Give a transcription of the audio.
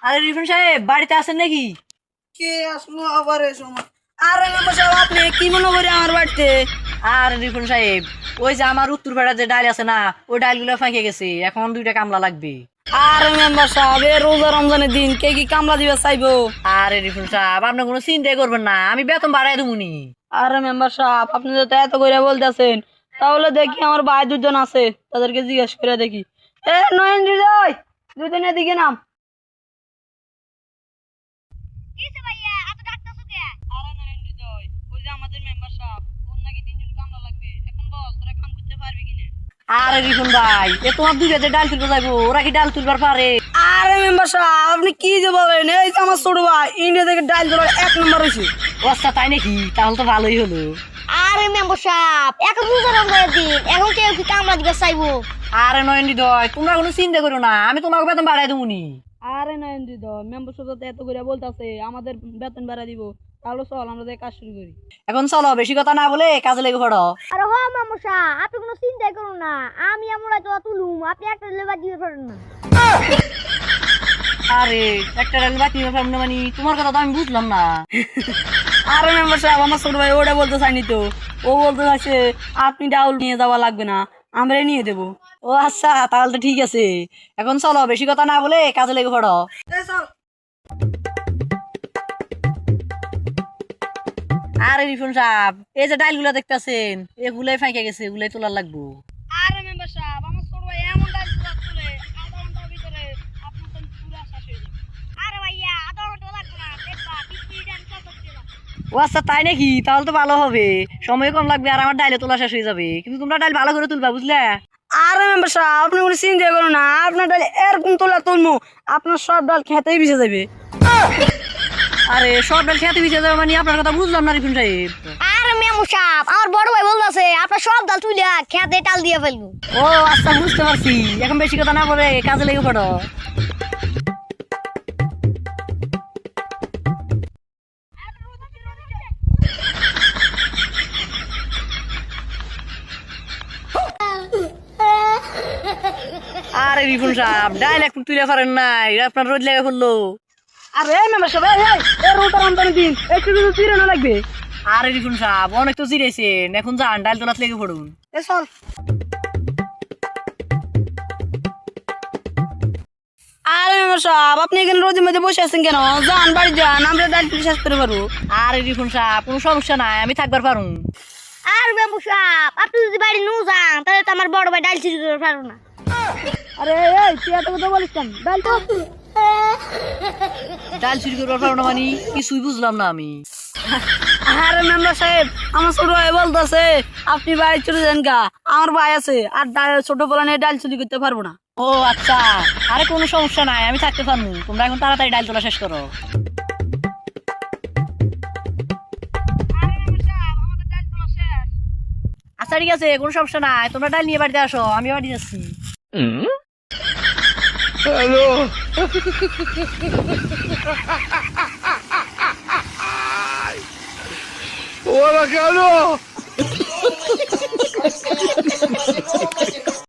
আরে রিফন সাহেব বাড়িতে আছেন নাকি? কে আসলো আবার এই সময়? আরে মেম্বার সাহেব, আপনি কি মনে করে আমার বাড়িতে? আর রিফন সাহেব, ওই যে আমার উত্তর পাড়ার যে ডাল আছে না, ওই ডালগুলো ফাঁকে গেছে, এখন 2টা কামলা লাগবে। আরে মেম্বার সাহেব, এই রোজা রমজানের দিন কে কি কামলা দিবে চাইবো? আরে রিফন সাহেব, আপনি কোনো চিন্তাই করবেন না, আমি বেতন বাড়াই দেবনি। আরে মেম্বার সাহেব, আপনি যদি এত করে বলতেছেন তাহলে দেখি আমার ভাই দুজন আছে, তাদেরকে জিজ্ঞেস করে দেখি। নয়ন হৃদয়, দুজন এদিকে নাম। আরে নয়ন হৃদয়, ওই যে আমাদের মেম্বার সাহেব, ওর নাকি 3জন কামলা লাগবে। এখন বল, তোরা কাম করতে পারবি কিনা? আরে রিফন ভাই, এ তোমার 2 যে ডাল তুলতে যাবো, ওরা কি ডাল তুলবার পারে? আরে মেম্বার সাহেব, আপনি কি যে বলেন? এই যে আমার ছোট ভাই ইন্ডিয়া থেকে ডাল তোলার 1 নম্বর হয়েছে। আচ্ছা তাই নাকি? তাহলে তো ভালোই হলো। আরে মেম্বার সাহেব, এখন রোজা রমজানের দিন, এখন কেউ কি কামলা দিবে চাইবো? আরে নয়ন হৃদয়, তোমরা কোনো চিন্তা করো না, আমি তোমাকে বেতন বাড়াই দেবনি। আরে নয়ন হৃদয়, মেম্বার সাহেব এত করে বলতেছে আমাদের বেতন বাড়া দিব, তাহলে চল আমরা কাজ শুরু করি। এখন চলো, বেশি কথা না বলে কাজে লেগে পড়ো। আরে হ মেম্বার সাহেব, আপনি কোনো চিন্তাই করুন না, আমি আমরা তো তুলুম, আপনি একটা লেবার দিতে পারেন না। আরে একটা ডাল বাকি পারলাম না, মানে তোমার কথা তো আমি বুঝলাম না। আরে মেম্বার সাহেব, আমার ছোট ভাই ওটা বলতে চাইনি তো, ও বলতে চাইছে আপনি ডাউল নিয়ে যাওয়া লাগবে না, আমরা নিয়ে দেবো। ও আচ্ছা, তাহলে তো ঠিক আছে। এখন চলো, বেশি কথা না বলে কাজে লেগে পড়ো। আরে রিফন সাহেব, এই যে ডালগুলা দেখতেছেন, এগুলাই ফাঁকে গেছে, এগুলাই তোলার লাগবো। আরে মেম্বার সাহেব, আমার ছোট ভাই এমন ডাল তুলে আধা ঘন্টার ভিতরে আপনার তো পুরো শেষ হয়ে যাবে। আরে ভাইয়া, আধা ঘন্টা লাগবে না, দেখবা 20 মিনিট আমি সব করতে পারবো। ও আচ্ছা তাই নাকি? তাহলে তো ভালো হবে, সময় কম লাগবে আর আমার ডাইলে তোলা শেষ হয়ে যাবে। কিন্তু তোমরা ডাল ভালো করে তুলবা, বুঝলে? আরে মেম্বার সাহেব, আপনি কোনো চিন্তা করুন না, আপনার ডাল এরকম তুলমু, আপনার সব ডাল খেতেই ভিজে যাবে। আরে সব ডাল খেতে পিছিয়ে যাবে মানে? আপনার কথা বুঝলাম না রিফন সাহেব। আরে মেম্বার সাহেব, আমার বড় ভাই বলতেছে আপনার সব ডাল তুলিয়া খেতে টাল দিয়ে ফেলবো। ও আচ্ছা, বুঝতে পারছি। এখন বেশি কথা না বলে কাজে লেগে পড়ো। আরে রিফন সাহেব, ডাল একটু তুলে পারেন নাই, আপনার রোদ লেগে পড়লো। আরে মেম্বার সাহেব, এই রোজা রমজানের দিন একটু কিছু চিরে না লাগবে। আরে রিফন সাহেব, অনেক তো জিরেছেন, এখন যান ডাল তোলাতে লেগে পড়ুন। চল। আরে মেম্বার সাহেব, আপনি এখানে রোজের মধ্যে বসে আছেন কেন? যান বাড়ি যান, আমরা ডাল তুলে শেষ করে পারবো। আরে রিফন সাহেব, কোনো সমস্যা নাই, আমি থাকবার পারুন। আর মেম্বার সাহেব, আপনি যদি বাড়ি নিয়ে যান তাহলে তো আমার বড় ভাই ডাল চুরি করে পারবো না। আরে তুই এত কথা বলিস কেন? ডাল তো ডাল চুরি করবার পারো না মানে? কিছুই বুঝলাম না আমি। আরে মেম্বার সাহেব, আমার ছোট ভাই বলতেছে আপনি বাড়ি চলে যান গা, আমার ভাই আছে আর ছোট পোলা নিয়ে ডাল চুরি করতে পারবো না। ও আচ্ছা, আরে কোনো সমস্যা নাই, আমি থাকতে পারবো। তোমরা এখন তাড়াতাড়ি ডাল তোলা শেষ করো। আচ্ছা ঠিক আছে, কোনো সমস্যা নাই, তোমরা ডাল নিয়ে বাড়িতে আসো, আমি বাড়ি যাচ্ছি। হ্যালো ওরা কেন